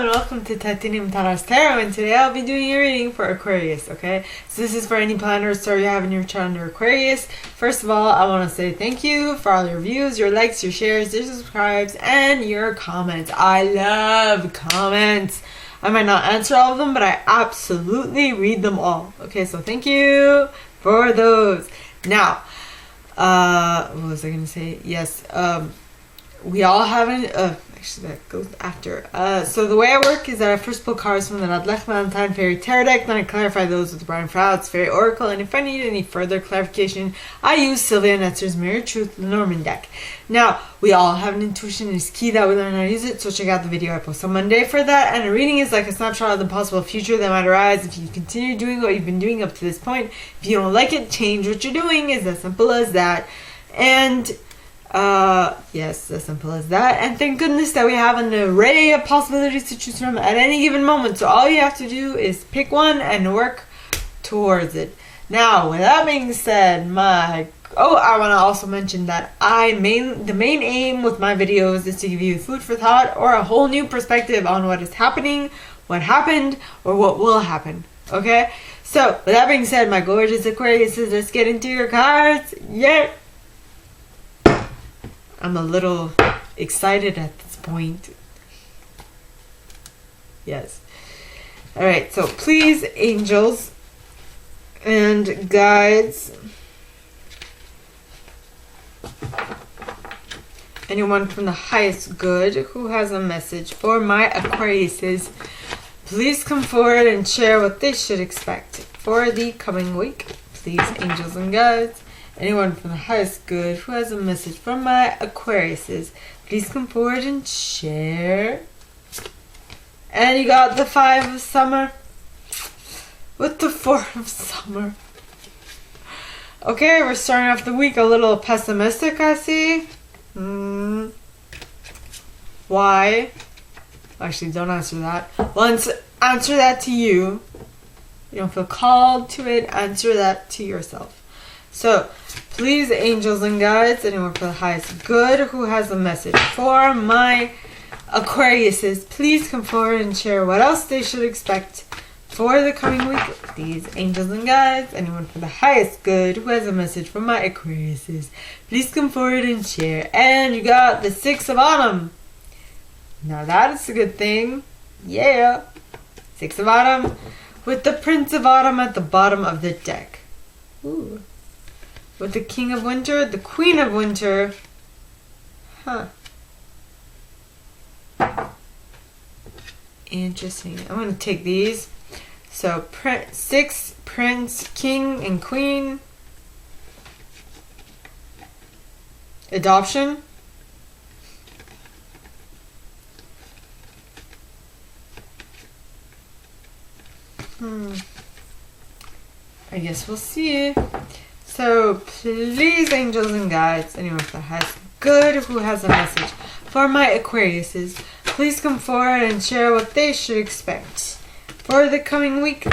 and welcome to Titanium Taras Tarot, and today I'll be doing a reading for Aquarius, okay? So this is for any planner or story you have in your chart under Aquarius. First of all, I want to say thank you for all your views, your likes, your shares, your subscribes, and your comments. I love comments. I might not answer all of them, but I absolutely read them all. Okay, so thank you for those. Now, what was I going to say? Yes, we all have an... actually, that goes after. So the way I work is that I first pull cards from the Nadlech Valentine Fairy Tarot deck, then I clarify those with the Brian Froude's Fairy Oracle, and if I need any further clarification, I use Sylvia Netzer's Mirror Truth Lenormand deck. Now, we all have an intuition, and it's key that we learn how to use it, so check out the video I post on Monday for that. And a reading is like a snapshot of the possible future that might arise if you continue doing what you've been doing up to this point. If you don't like it, change what you're doing. It's as simple as that. And yes, as simple as that. And thank goodness that we have an array of possibilities to choose from at any given moment. So all you have to do is pick one and work towards it. Now, with that being said, I want to also mention that the main aim with my videos is to give you food for thought or a whole new perspective on what is happening, what happened, or what will happen. Okay? So, with that being said, my gorgeous Aquariuses, let's get into your cards. Yeah! I'm a little excited at this point. Yes. Alright, so please, angels and guides, anyone from the highest good who has a message for my Aquariuses, please come forward and share what they should expect for the coming week. Please, angels and guides, anyone from the highest good who has a message from my Aquariuses, please come forward and share. And you got the 5 of summer with the 4 of summer. Okay, we're starting off the week a little pessimistic, I see. Why? Actually, don't answer that. Well, answer that to you. You don't feel called to it, answer that to yourself. So, please, angels and guides, anyone for the highest good who has a message for my Aquariuses, please come forward and share what else they should expect for the coming week. Please, angels and guides, anyone for the highest good who has a message for my Aquariuses, please come forward and share. And you got the 6 of Autumn. Now that is a good thing. Yeah. 6 of Autumn with the Prince of Autumn at the bottom of the deck. Ooh. With the King of Winter, the Queen of Winter. Huh. Interesting. I'm going to take these. So, 6, Prince, King, and Queen. Adoption. I guess we'll see. So, please, angels and guides, anyone that has good who has a message for my Aquariuses, please come forward and share what they should expect for the coming week.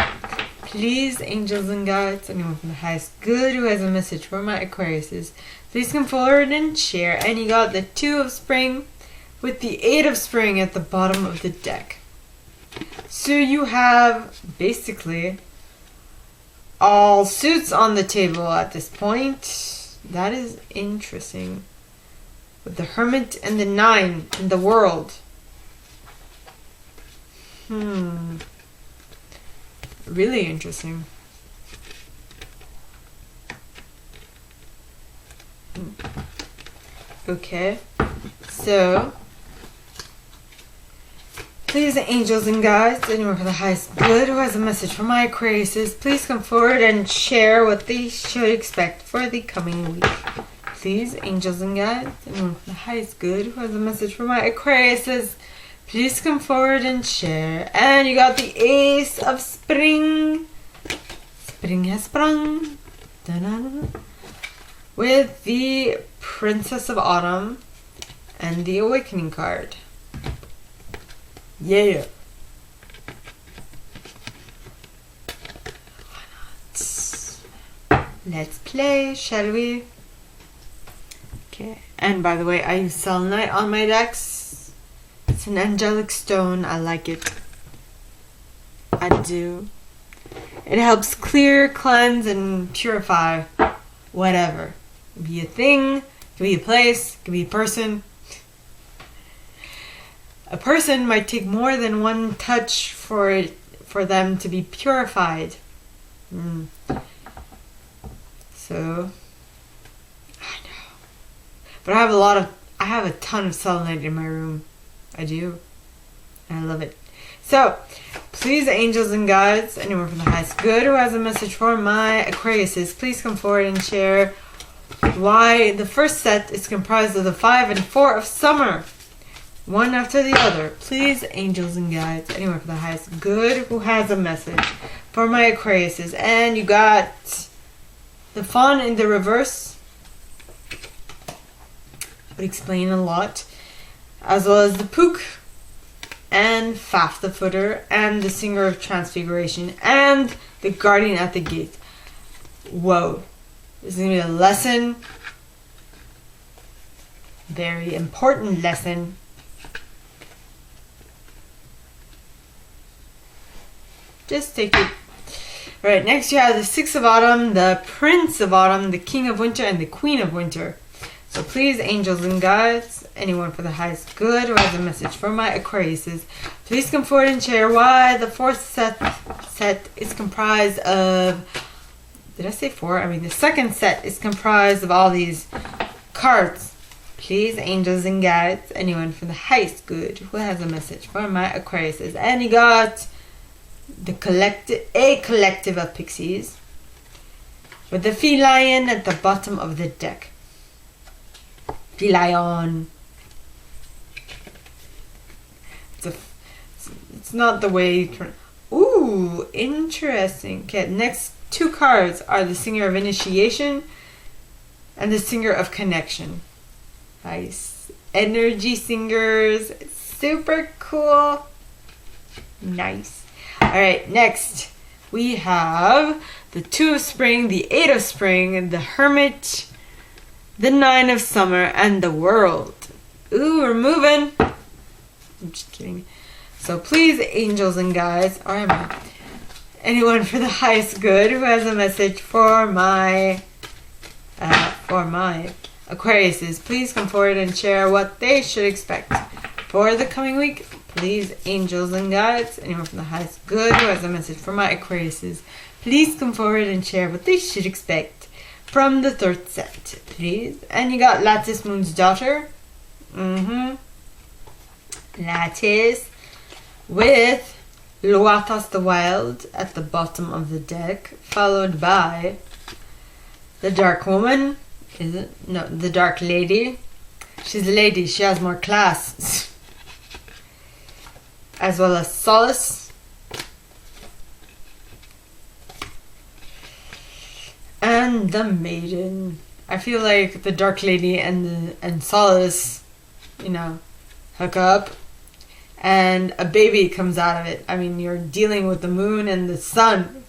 Please, angels and guides, anyone from the highest good who has a message for my Aquariuses, please come forward and share. And you got the 2 of Spring with the 8 of Spring at the bottom of the deck. So you have basically all suits on the table at this point. That is interesting. With the Hermit and the 9 in the World. Really interesting. Okay. So, please, angels and guides, anyone for the highest good who has a message for my Aquariuses, please come forward and share what they should expect for the coming week. Please, angels and guides, anyone for the highest good who has a message for my Aquariuses, please come forward and share. And you got the Ace of Spring. Spring has sprung. Da-da-da-da. With the Princess of Autumn and the Awakening card. Yeah. Why not? Let's play, shall we? Okay. And by the way, I use selenite on my decks. It's an angelic stone. I like it. I do. It helps clear, cleanse, and purify whatever. It could be a thing, it could be a place, it could be a person. A person might take more than one touch for them to be purified. So, I know. But I have a ton of selenite in my room. I do. And I love it. So, please, angels and guides, anyone from the highest good who has a message for my Aquariuses, please come forward and share why the first set is comprised of the 5 and 4 of summer. One after the other. Please, angels and guides, anyone from the highest good who has a message for my Aquariuses. And you got the fawn in the reverse. Would explain a lot. As well as the Pook and Faf the Footer and the Singer of Transfiguration and the Guardian at the Gate. Whoa. This is going to be a lesson. Very important lesson. Just take it. Alright, next you have the 6 of Autumn, the Prince of Autumn, the King of Winter, and the Queen of Winter. So please, angels and guides, anyone for the highest good who has a message for my Aquariuses, please come forward and share why the 4th set is comprised of... Did I say 4? I mean, the 2nd set is comprised of all these cards. Please, angels and guides, anyone for the highest good who has a message for my Aquariuses. And you got a collective of pixies with the feline at the bottom of the deck. Feline. It's not the way you turn. Ooh, interesting. Okay, next 2 cards are the Singer of Initiation and the Singer of Connection. Nice. Energy singers. Super cool. Nice. Alright, next we have the 2 of Spring, the 8 of Spring, the Hermit, the 9 of Summer, and the World. Ooh, we're moving. I'm just kidding. So please, angels and guides, or am I? Anyone for the highest good who has a message for my Aquariuses, please come forward and share what they should expect for the coming week. Please, angels and guides, anyone from the highest good who has a message for my Aquariuses, please come forward and share what they should expect from the 3rd set, please. And you got Lattice Moon's Daughter. Lattice with Loathas the Wild at the bottom of the deck, followed by the Dark Woman. Is it? No, the Dark Lady. She's a lady. She has more class. As well as Solace. And the Maiden. I feel like the Dark Lady and Solace, you know, hook up. And a baby comes out of it. I mean, you're dealing with the moon and the sun.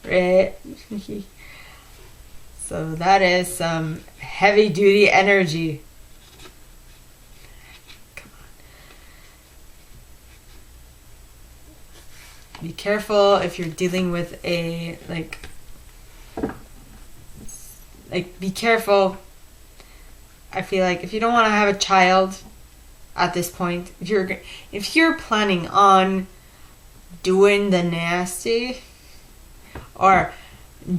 Right? So that is some heavy duty energy. Come on. Be careful if you're dealing with a, like be careful. I feel like if you don't want to have a child at this point, if you're planning on doing the nasty or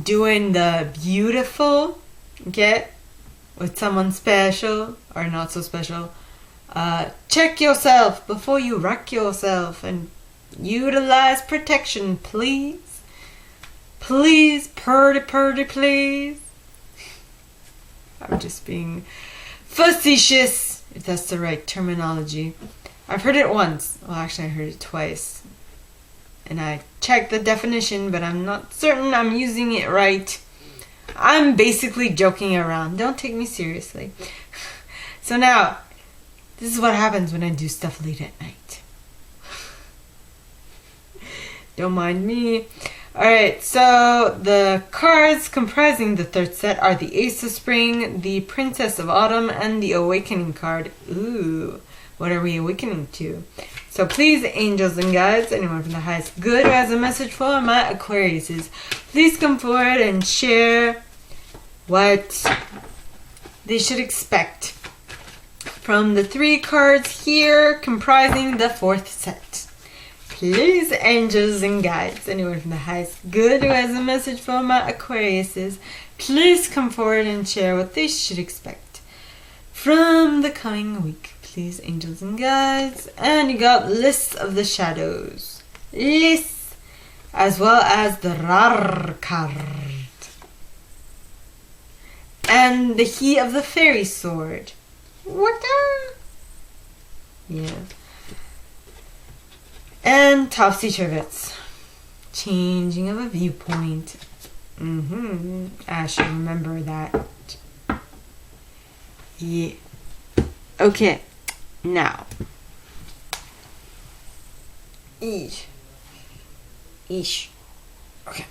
doing the beautiful, get with someone special or not so special, check yourself before you wreck yourself and utilize protection, please. Please, purdy, please. I'm just being facetious, if that's the right terminology. I've heard it once. Well, actually, I heard it twice. And I checked the definition, but I'm not certain I'm using it right. I'm basically joking around. Don't take me seriously. So now, this is what happens when I do stuff late at night. Don't mind me. Alright, so the cards comprising the 3rd set are the Ace of Spring, the Princess of Autumn, and the Awakening card. Ooh, What are we awakening to? So please, angels and guides, anyone from the highest good who has a message for my Aquariuses, please come forward and share what they should expect from the 3 cards here comprising the 4th set. Please, angels and guides, anyone from the highest good who has a message for my Aquariuses, please come forward and share what they should expect from the coming week. Please, angels and guides. And you got lists of the shadows. Lists. As well as the Rar card. And the He of the Fairy Sword. What the? Yeah. And topsy-turvets. Changing of a viewpoint. I should remember that. Yeah. Okay. Now. Eesh. Okay.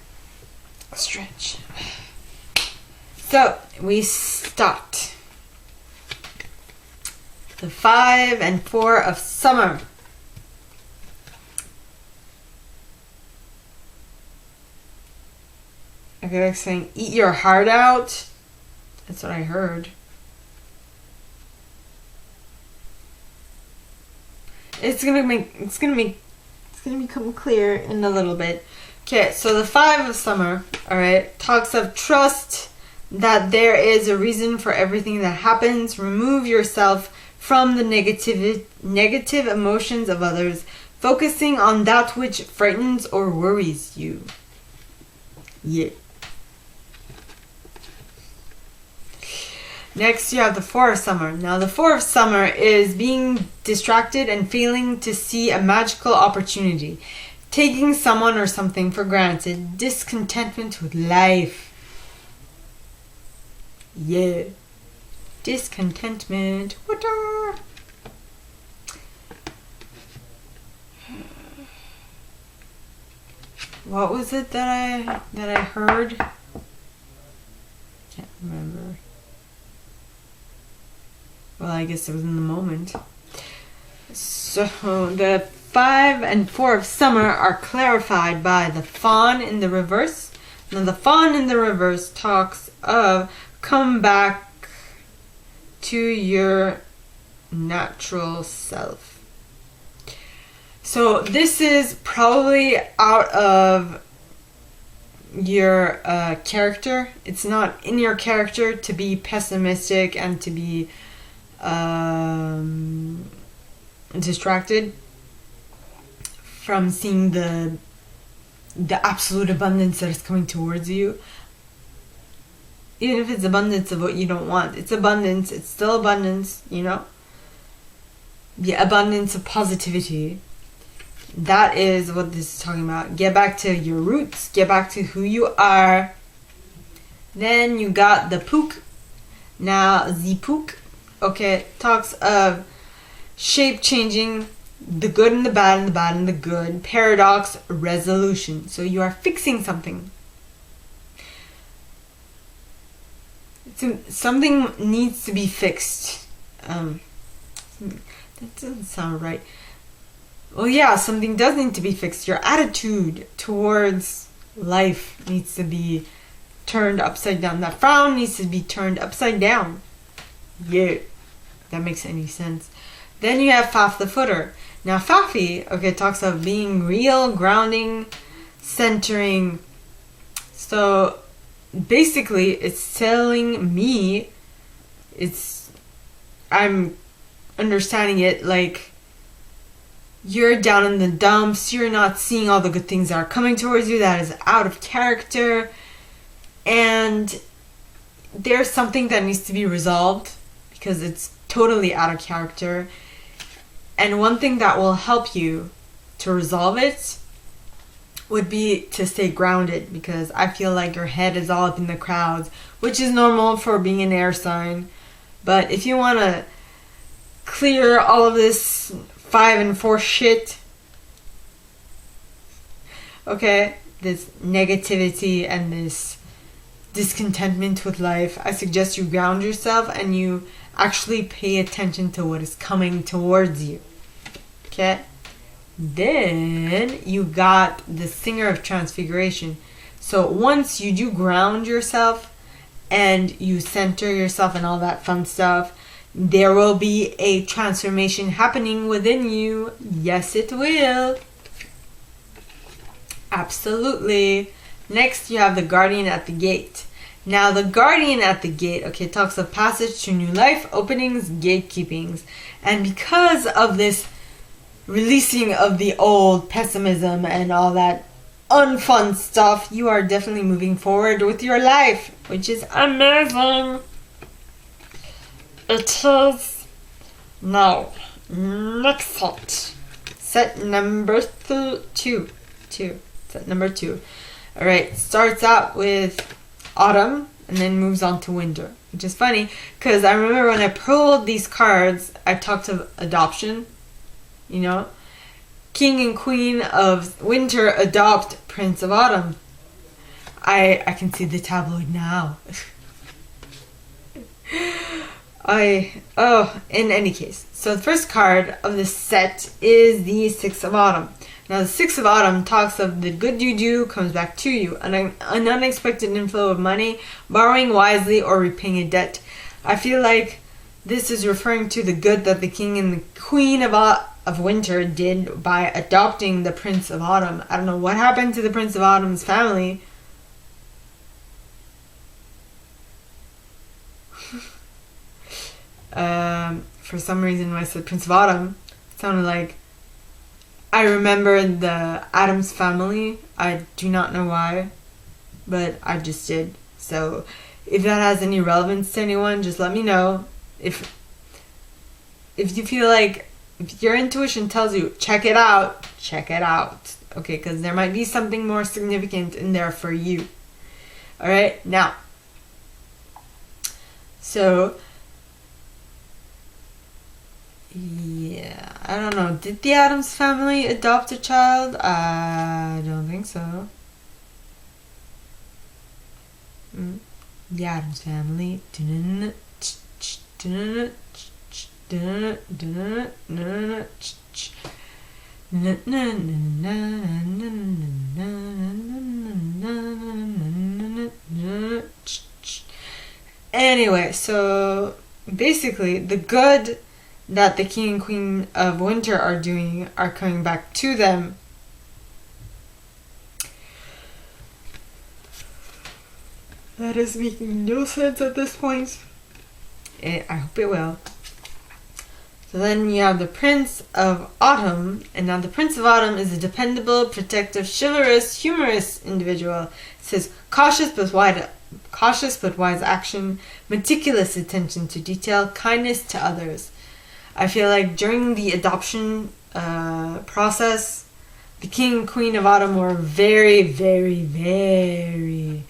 Stretch. So, we start. The 5 and 4 of summer. I feel like saying, eat your heart out. That's what I heard. It's gonna become clear in a little bit. Okay, so the 5 of summer, alright, talks of trust that there is a reason for everything that happens. Remove yourself from the negative emotions of others, focusing on that which frightens or worries you. Yeah. Next, you have the 4 of summer. Now, the 4 of summer is being distracted and failing to see a magical opportunity. Taking someone or something for granted. Discontentment with life. Yeah. Discontentment. What was it that I heard? Can't remember. Well, I guess it was in the moment. So the 5 and 4 of summer are clarified by the fawn in the reverse. Now the fawn in the reverse talks of come back to your natural self. So this is probably out of your character. It's not in your character to be pessimistic and to be distracted from seeing the absolute abundance that is coming towards you. Even if it's abundance of what you don't want, it's abundance. It's still abundance, you know. The abundance of positivity. That is what this is talking about. Get back to your roots. Get back to who you are. Then you got the Pook. Now the Pook, okay, talks of shape changing, the good and the bad and the bad and the good. Paradox, resolution. So you are fixing something. Something needs to be fixed. That doesn't sound right. Well, yeah, something does need to be fixed. Your attitude towards life needs to be turned upside down. That frown needs to be turned upside down. Yeah, that makes any sense. Then you have Faf the Footer. Now, Fafi, okay, talks of being real, grounding, centering. So, basically, it's telling me, I'm understanding it like you're down in the dumps, you're not seeing all the good things that are coming towards you, that is out of character, and there's something that needs to be resolved because it's totally out of character. And one thing that will help you to resolve it would be to stay grounded, because I feel like your head is all up in the clouds, which is normal for being an air sign. But if you want to clear all of this 5 and 4 shit, okay, this negativity and this discontentment with life, I suggest you ground yourself and you actually pay attention to what is coming towards you. Okay? Then you got the Singer of Transfiguration. So once you do ground yourself and you center yourself and all that fun stuff, there will be a transformation happening within you. Yes, it will. Absolutely. Next, you have the Guardian at the Gate. Now, the Guardian at the Gate, okay, talks of passage to new life, openings, gatekeepings. And because of this releasing of the old pessimism and all that unfun stuff, you are definitely moving forward with your life, which is amazing. It is. Now, next set. Set number two. Set number 2. Alright, starts out with autumn and then moves on to winter. Which is funny, because I remember when I pulled these cards, I talked of adoption. You know? King and Queen of Winter adopt Prince of Autumn. I can see the tabloid now. In any case. So the first card of the set is the Six of Autumn. Now the Six of Autumn talks of the good you do comes back to you. An unexpected inflow of money, borrowing wisely, or repaying a debt. I feel like this is referring to the good that the King and the Queen of Winter did by adopting the Prince of Autumn. I don't know what happened to the Prince of Autumn's family. For some reason when I said Prince of Autumn, it sounded like I remember the Addams Family. I do not know why, but I just did. So if that has any relevance to anyone, just let me know. If you feel like, if your intuition tells you, check it out. Okay, because there might be something more significant in there for you. Alright, now. So, yeah, I don't know. Did the Addams Family adopt a child? I don't think so. The Addams Family. Anyway, so basically the good that the King and Queen of Winter are doing are coming back to them. That is making no sense at this point. I hope it will. So then you have the Prince of Autumn, and now the Prince of Autumn is a dependable, protective, chivalrous, humorous individual. It says cautious but wise action, meticulous attention to detail, kindness to others. I feel like during the adoption process, the King and Queen of Autumn were very, very, very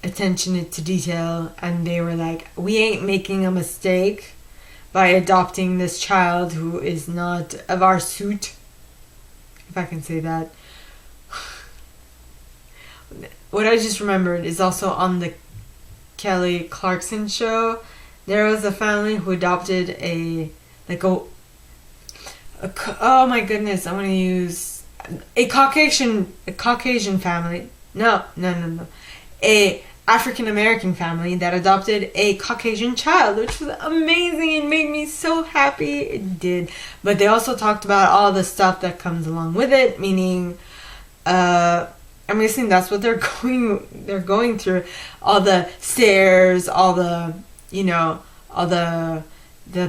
attentionate to detail, and they were like, we ain't making a mistake by adopting this child who is not of our suit, if I can say that. What I just remembered is also on the Kelly Clarkson show, there was a family who adopted oh my goodness, I want to use a Caucasian family. No. A African American family that adopted a Caucasian child, which was amazing and made me so happy. It did. But they also talked about all the stuff that comes along with it, meaning I'm guessing that's what they're going through. All the stares, all the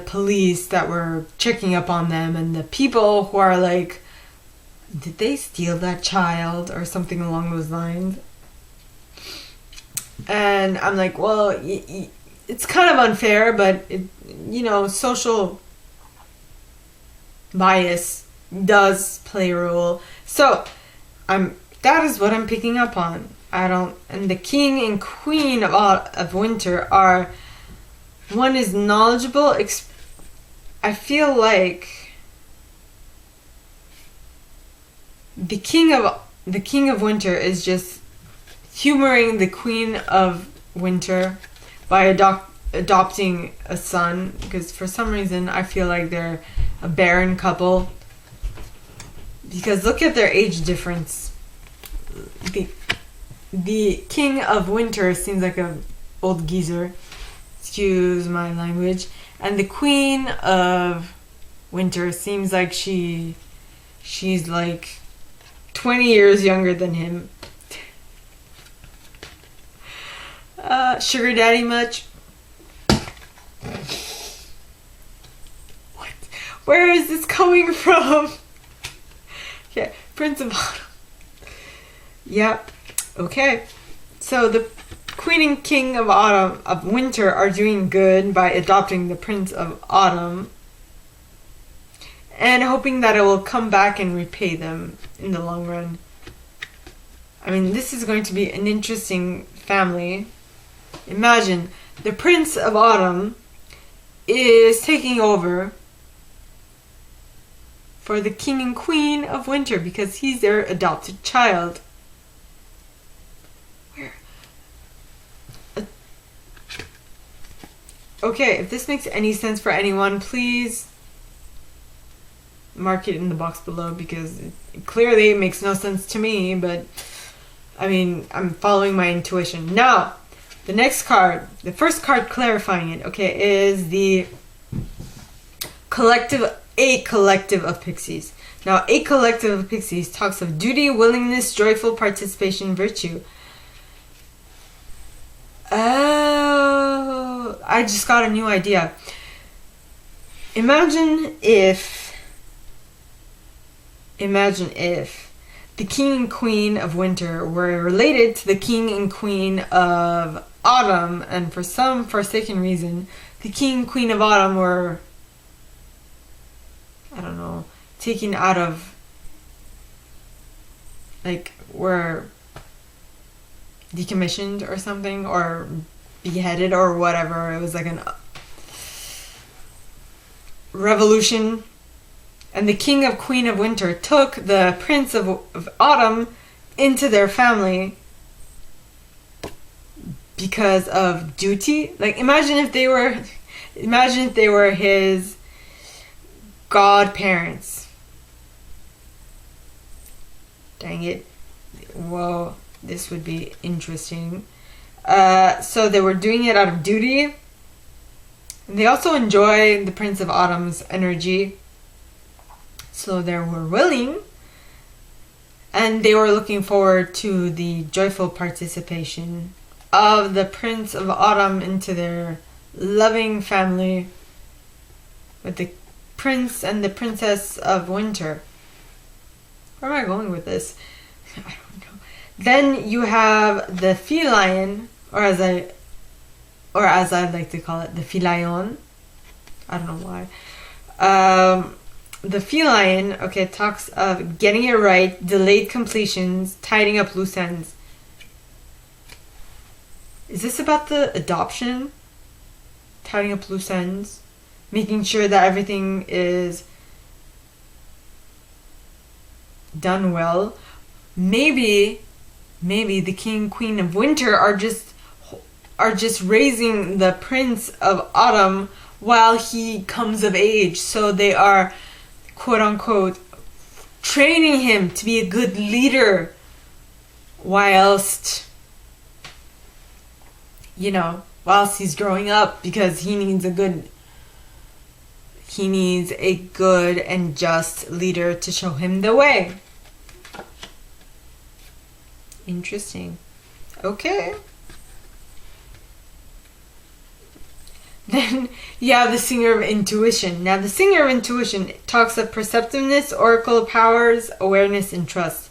police that were checking up on them, and the people who are like, did they steal that child or something along those lines? And I'm like, well, it's kind of unfair, but social bias does play a role. So that is what I'm picking up on. And the King and Queen of Winter are, one is knowledgeable. I feel like the King of Winter is just humoring the Queen of Winter by adopting a son, because for some reason I feel like they're a barren couple. Because look at their age difference. The King of Winter seems like a old geezer. Excuse my language. And the Queen of Winter seems like she's like 20 years younger than him. Sugar daddy much? What? Where is this coming from? Okay, Prince of Autumn. Yep. Okay. So the Queen and King of Autumn of Winter are doing good by adopting the Prince of Autumn and hoping that it will come back and repay them in the long run. I mean, this is going to be an interesting family. Imagine the Prince of Autumn is taking over for the King and Queen of Winter because he's their adopted child. Where? Okay, if this makes any sense for anyone, please mark it in the box below, because it clearly makes no sense to me, but I mean, I'm following my intuition. Now, the next card, the first card clarifying it, okay, is the a collective of pixies. Now, a collective of pixies talks of duty, willingness, joyful participation, virtue. Oh, I just got a new idea. Imagine if the King and Queen of Winter were related to the King and Queen of Autumn, and for some forsaken reason, the King and Queen of Autumn were, I don't know, taken out of, like, were decommissioned or something, or beheaded or whatever. It was like a revolution. And the King of Queen of Winter took the Prince of Autumn into their family because of duty. Like, imagine if they were his godparents. Dang it. Whoa, this would be interesting. So they were doing it out of duty. And they also enjoy the Prince of Autumn's energy. So they were willing, and they were looking forward to the joyful participation of the Prince of Autumn into their loving family with the Prince and the Princess of Winter. Where am I going with this? I don't know. Then you have the feline, or as I like to call it, the filion. I don't know why. The feline, okay, talks of getting it right, delayed completions, tidying up loose ends. Is this about the adoption? Tidying up loose ends? Making sure that everything is done well? Maybe the King and Queen of Winter are just raising the Prince of Autumn while he comes of age. So they are, quote unquote, training him to be a good leader whilst he's growing up, because he needs a good and just leader to show him the way. Interesting. Okay. Then you have the Singer of Intuition. Now, the Singer of Intuition talks of perceptiveness, oracle powers, awareness, and trust.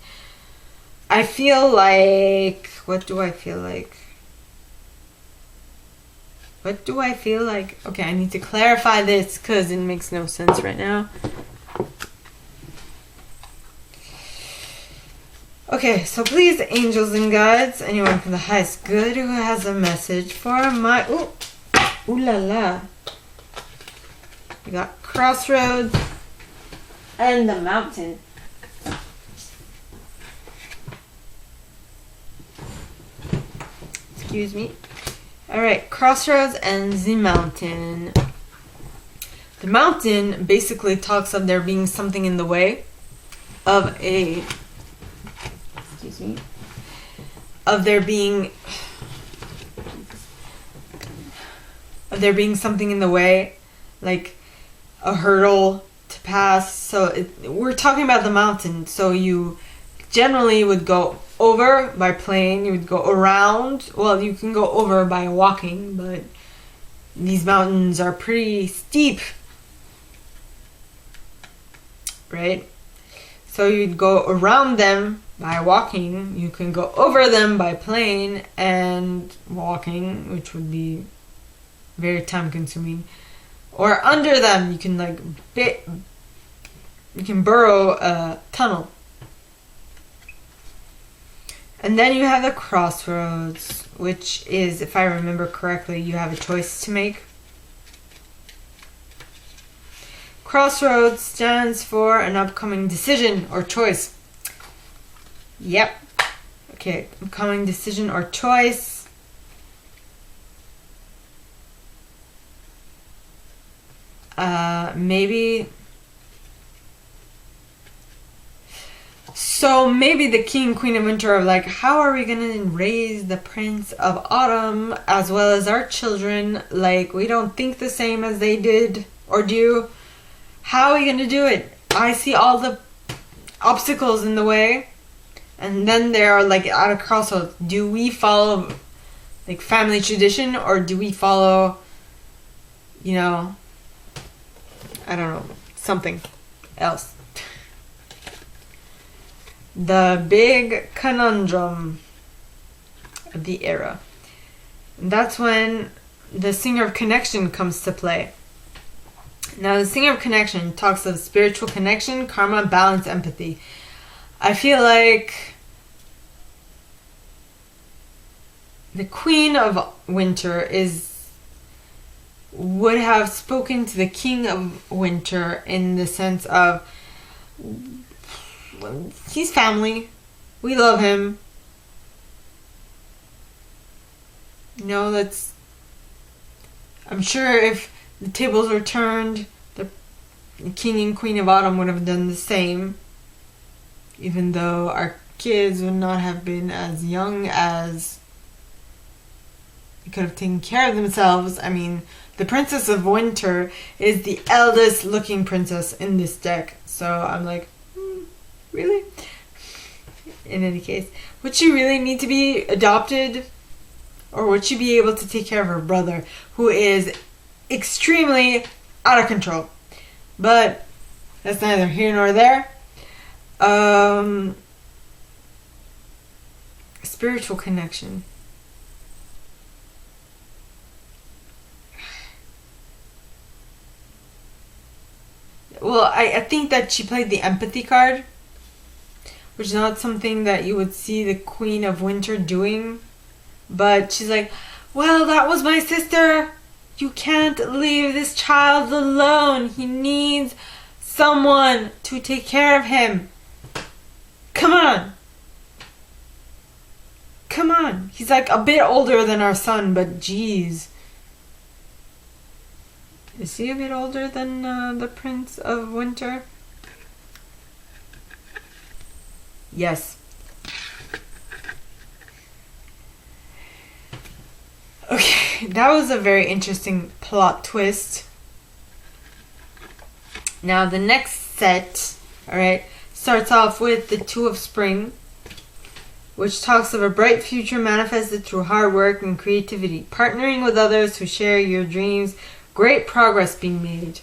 I feel like... What do I feel like? Okay, I need to clarify this because it makes no sense right now. Okay, so please, angels and guides, anyone from the highest good who has a message for my... Ooh la la. We got Crossroads and the Mountain. Excuse me. Alright, crossroads and the mountain. The mountain basically talks of there being something in the way of a... Excuse me. Of there being something in the way, like a hurdle to pass. So we're talking about the mountain. So you generally would go over by plane, you would go around. Well, you can go over by walking, but these mountains are pretty steep, right? So you'd go around them by walking. You can go over them by plane and walking, which would be very time consuming. Or under them, you can you can burrow a tunnel. And then you have the crossroads, which is, if I remember correctly, you have a choice to make. Crossroads stands for an upcoming decision or choice. Yep. Okay, upcoming decision or choice. Maybe... So maybe the king and queen of winter are like, how are we going to raise the prince of autumn as well as our children? Like, we don't think the same as they did or do. How are we going to do it? I see all the obstacles in the way. And then they are like at a crossroads. Do we follow like family tradition, or do we follow, you know, I don't know, something else? The big conundrum of the era. And that's when the Singer of Connection comes to play. Now, the Singer of Connection talks of spiritual connection, karma, balance, empathy. I feel like the Queen of Winter would have spoken to the King of Winter in the sense of, he's family. We love him. You know, I'm sure if the tables were turned, the King and Queen of Autumn would have done the same. Even though our kids would not have been as young as they could have taken care of themselves. I mean, the Princess of Winter is the eldest looking princess in this deck. So I'm like, really? In any case, would she really need to be adopted? Or would she be able to take care of her brother, who is extremely out of control? But that's neither here nor there. Spiritual connection. Well, I think that she played the empathy card, which is not something that you would see the Queen of Winter doing. But she's like, well, that was my sister. You can't leave this child alone. He needs someone to take care of him. Come on. Come on. He's like a bit older than our son, but geez. Is he a bit older than the Prince of Winter? Yes. Okay, that was a very interesting plot twist. Now the next set, alright, starts off with the Two of Spring, which talks of a bright future manifested through hard work and creativity, partnering with others who share your dreams, great progress being made.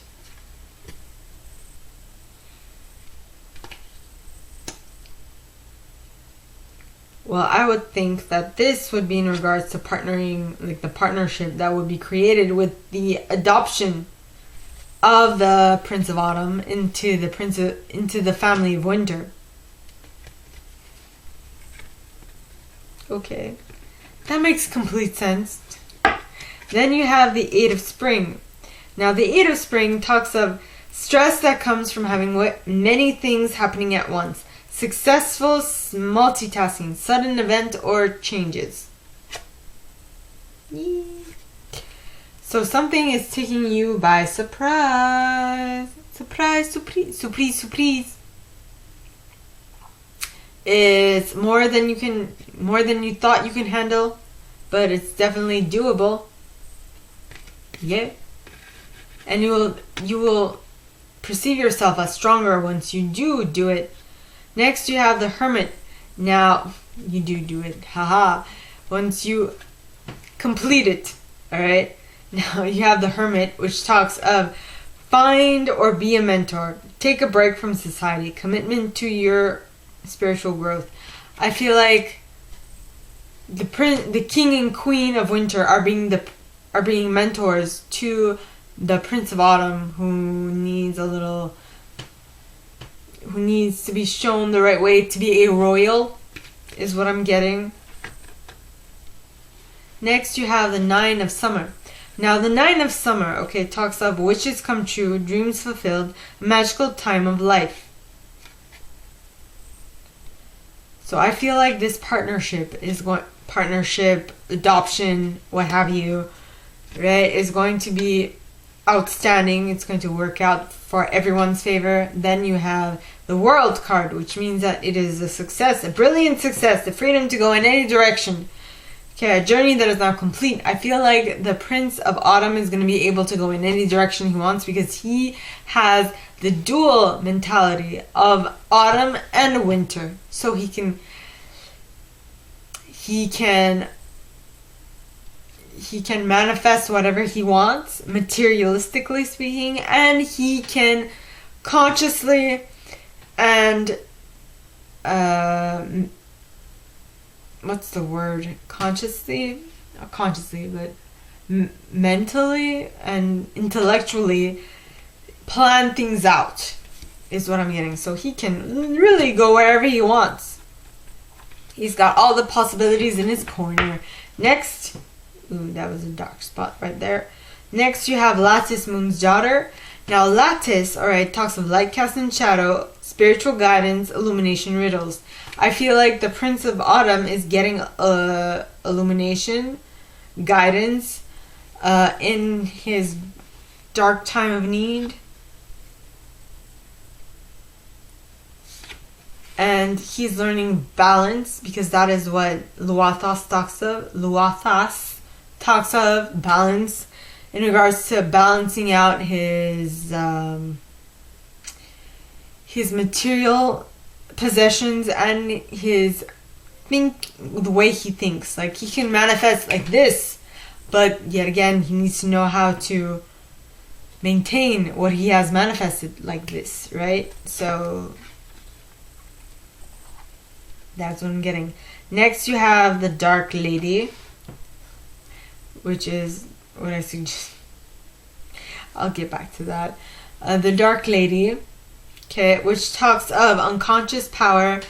Well, I would think that this would be in regards to partnering, like the partnership that would be created with the adoption of the Prince of Autumn into the family of Winter. Okay, that makes complete sense. Then you have the Eight of Spring. Now, the Eight of Spring talks of stress that comes from having many things happening at once. Successful multitasking, sudden event or changes. Yee. So something is taking you by surprise. Surprise, surprise, surprise, surprise. It's more than you thought you can handle, but it's definitely doable. Yeah. And you will perceive yourself as stronger once you do it. Next, you have the Hermit. Now, you do it. Haha. Once you complete it. Alright? Now, you have the Hermit, which talks of find or be a mentor. Take a break from society. Commitment to your spiritual growth. I feel like the king and queen of winter are being mentors to the Prince of Autumn, who needs to be shown the right way to be a royal, is what I'm getting. Next, you have the Nine of Summer. Now, the Nine of Summer, okay, talks of wishes come true, dreams fulfilled, a magical time of life. So I feel like this partnership, adoption, what have you, right, is going to be outstanding. It's going to work out for everyone's favor. Then you have the World card, which means that it is a success, a brilliant success, the freedom to go in any direction. Okay, a journey that is now complete. I feel like the Prince of Autumn is going to be able to go in any direction he wants because he has the dual mentality of autumn and winter. So he can manifest whatever he wants, materialistically speaking, and he can consciously and what's the word? Consciously, not consciously, but mentally and intellectually plan things out is what I'm getting. So he can really go wherever he wants. He's got all the possibilities in his corner. Next, ooh, that was a dark spot right there. Next, you have Lattice, Moon's daughter. Now, Lattice, alright, talks of light cast and shadow, spiritual guidance, illumination, riddles. I feel like the Prince of Autumn is getting illumination, guidance in his dark time of need. And he's learning balance because that is what Luathas talks of. Luathas talks of balance in regards to balancing out his material possessions and the way he thinks. Like, he can manifest like this, but yet again, he needs to know how to maintain what he has manifested like this, right? So that's what I'm getting. Next, you have the Dark Lady, which is what I suggest. I'll get back to that. The Dark Lady, okay, which talks of unconscious power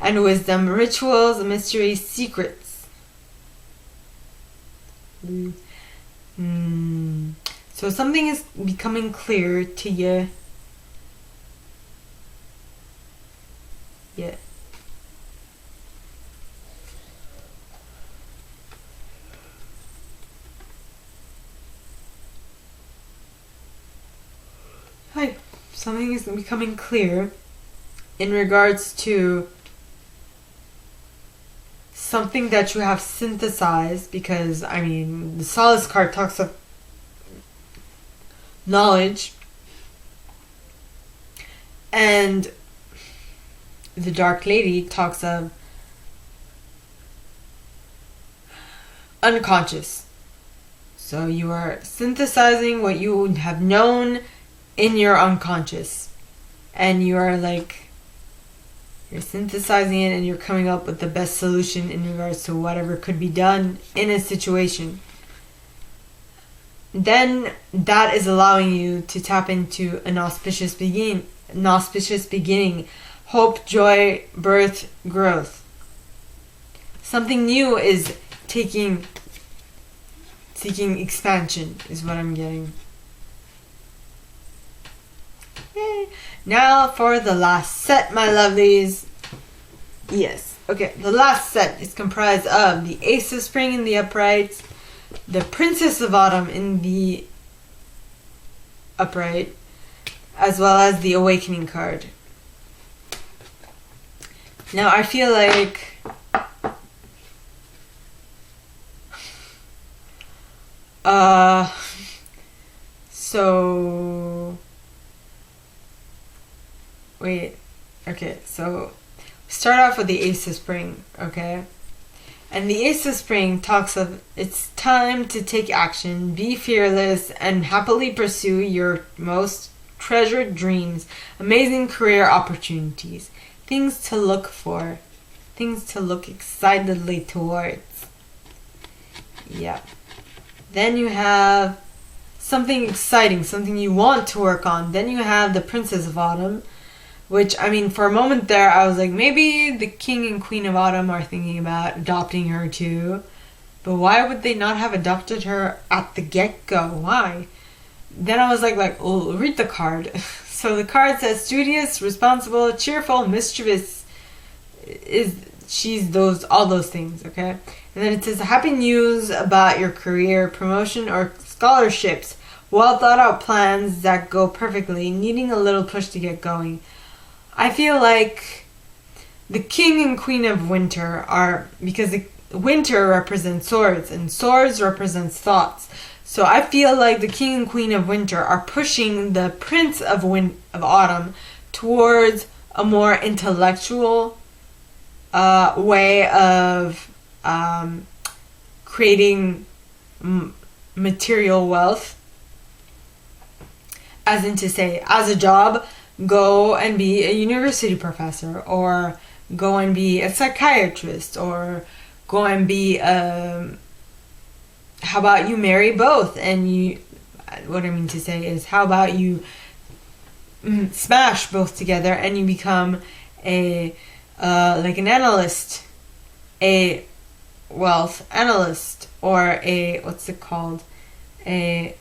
and wisdom, rituals, mysteries, secrets. So something is becoming clear to you. Yeah. Hi. Something is becoming clear in regards to something that you have synthesized, because, I mean, the Solace card talks of knowledge, and the Dark Lady talks of unconscious. So you are synthesizing what you have known in your unconscious, and you're synthesizing it, and you're coming up with the best solution in regards to whatever could be done in a situation. Then that is allowing you to tap into an auspicious beginning, hope, joy, birth, growth. Something new is seeking expansion is what I'm getting. Yay. Now for the last set, my lovelies. Yes. Okay, the last set is comprised of the Ace of Spring in the upright, the Princess of Autumn in the upright, as well as the Awakening card. Now I feel like so wait, okay, so start off with the Ace of Spring, okay? And the Ace of Spring talks of it's time to take action, be fearless, and happily pursue your most treasured dreams, amazing career opportunities, things to look for, things to look excitedly towards. Yeah. Then you have something exciting, something you want to work on. Then you have the Princess of Autumn, which, I mean, for a moment there, I was like, maybe the King and Queen of Autumn are thinking about adopting her too. But why would they not have adopted her at the get-go? Why? Then I was like, oh, read the card. So the card says, studious, responsible, cheerful, mischievous. She's all those things, okay? And then it says, happy news about your career, promotion, or scholarships. Well thought out plans that go perfectly, needing a little push to get going. I feel like the King and Queen of Winter are, because the winter represents swords and swords represents thoughts. So I feel like the King and Queen of Winter are pushing the Prince of Autumn towards a more intellectual way of creating material wealth. As in to say, as a job, go and be a university professor, or go and be a psychiatrist, or go and be how about you marry both, and what I mean to say is, how about you smash both together and you become a like an analyst, a wealth analyst, or a a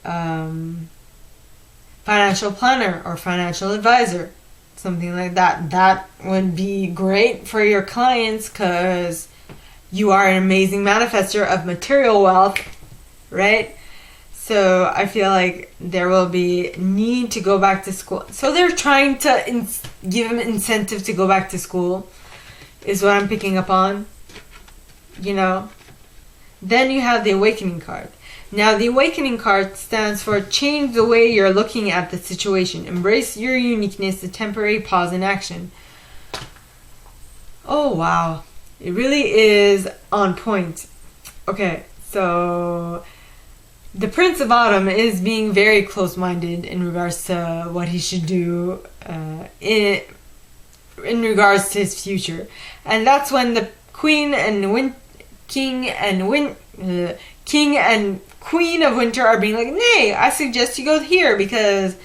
financial planner or financial advisor, something like that. That would be great for your clients because you are an amazing manifester of material wealth, right? So I feel like there will be need to go back to school. So they're trying to give them incentive to go back to school, is what I'm picking up on, you know. Then you have the Awakening card. Now, the Awakening card stands for change the way you're looking at the situation. Embrace your uniqueness, a temporary pause in action. Oh, wow. It really is on point. Okay, so the Prince of Autumn is being very close-minded in regards to what he should do in regards to his future. And that's when the King and Queen of Winter are being like, nay, I suggest you go here, because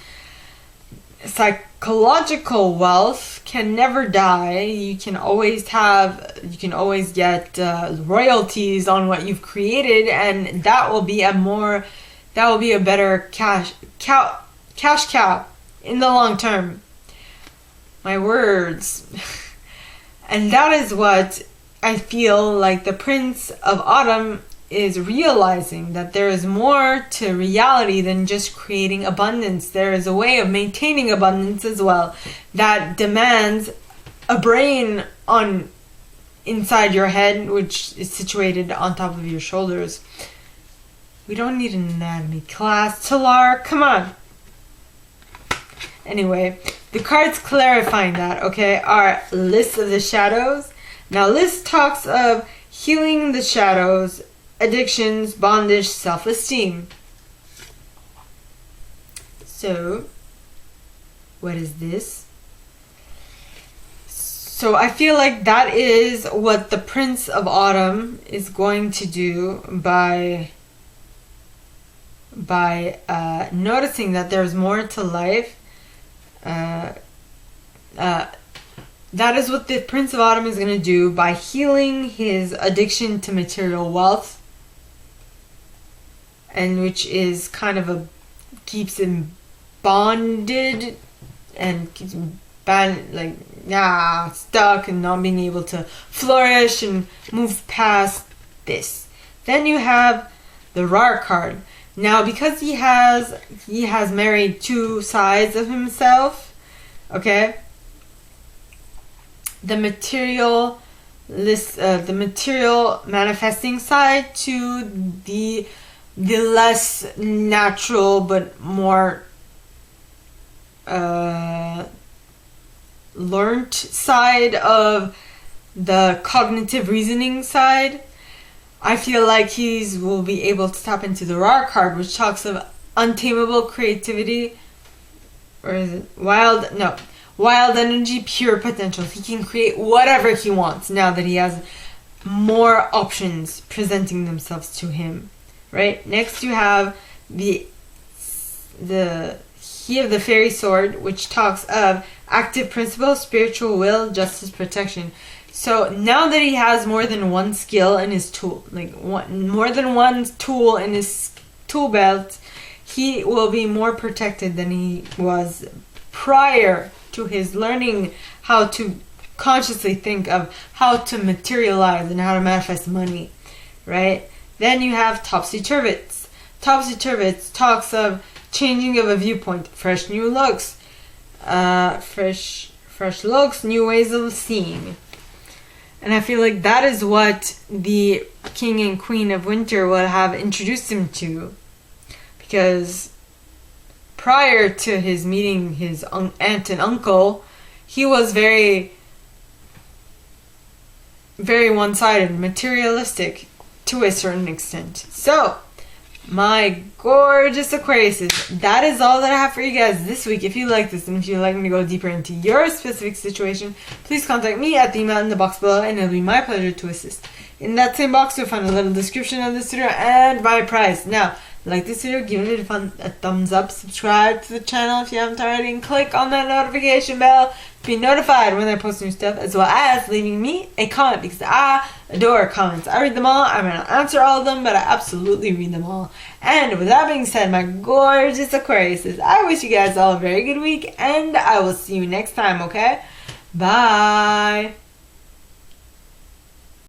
psychological wealth can never die. You can always get royalties on what you've created, and that will be a better cash cow in the long term. My words. And that is what I feel like the Prince of Autumn is realizing, that there is more to reality than just creating abundance. There is a way of maintaining abundance as well that demands a brain inside your head, which is situated on top of your shoulders. We don't need an anatomy class, Talar. Come on. Anyway, the cards clarifying that, okay, are List of the Shadows. Now, List talks of healing the shadows, addictions, bondage, self-esteem. So, what is this? So I feel like that is what the Prince of Autumn is going to do by noticing that there's more to life. That is what the Prince of Autumn is going to do by healing his addiction to material wealth, and which is kind of keeps him bonded and keeps him stuck and not being able to flourish and move past this. Then you have the Rar card. Now, because he has married two sides of himself, okay, the material manifesting side to the less natural but more learnt side of the cognitive reasoning side, I feel like will be able to tap into the Rar card, which talks of untamable creativity, or is it wild energy, pure potential. He can create whatever he wants now that he has more options presenting themselves to him, right? Next you have the fairy sword, which talks of active principle, spiritual will, justice, protection. So now that he has more than one skill in his tool, more than one tool in his tool belt, he will be more protected than he was prior to his learning how to consciously think of how to materialize and how to manifest money, right? Then you have topsy-turvets. Topsy-turvets talks of changing of a viewpoint, fresh new looks, fresh looks, new ways of seeing. And I feel like that is what the King and Queen of Winter will have introduced him to. Because prior to his meeting his aunt and uncle, he was very, very one-sided, materialistic to a certain extent. So, my gorgeous Aquariuses, that is all that I have for you guys this week. If you like this and if you'd like me to go deeper into your specific situation, please contact me at the email in the box below and it'll be my pleasure to assist. In that same box, you'll find a little description of this video and my price. Now, like this video, give it a thumbs up, subscribe to the channel if you haven't already, and click on that notification bell to be notified when I post new stuff, as well as leaving me a comment, because I adore comments. I read them all. I may not answer all of them, but I absolutely read them all. And with that being said, my gorgeous Aquariuses, I wish you guys all a very good week, and I will see you next time, okay? Bye!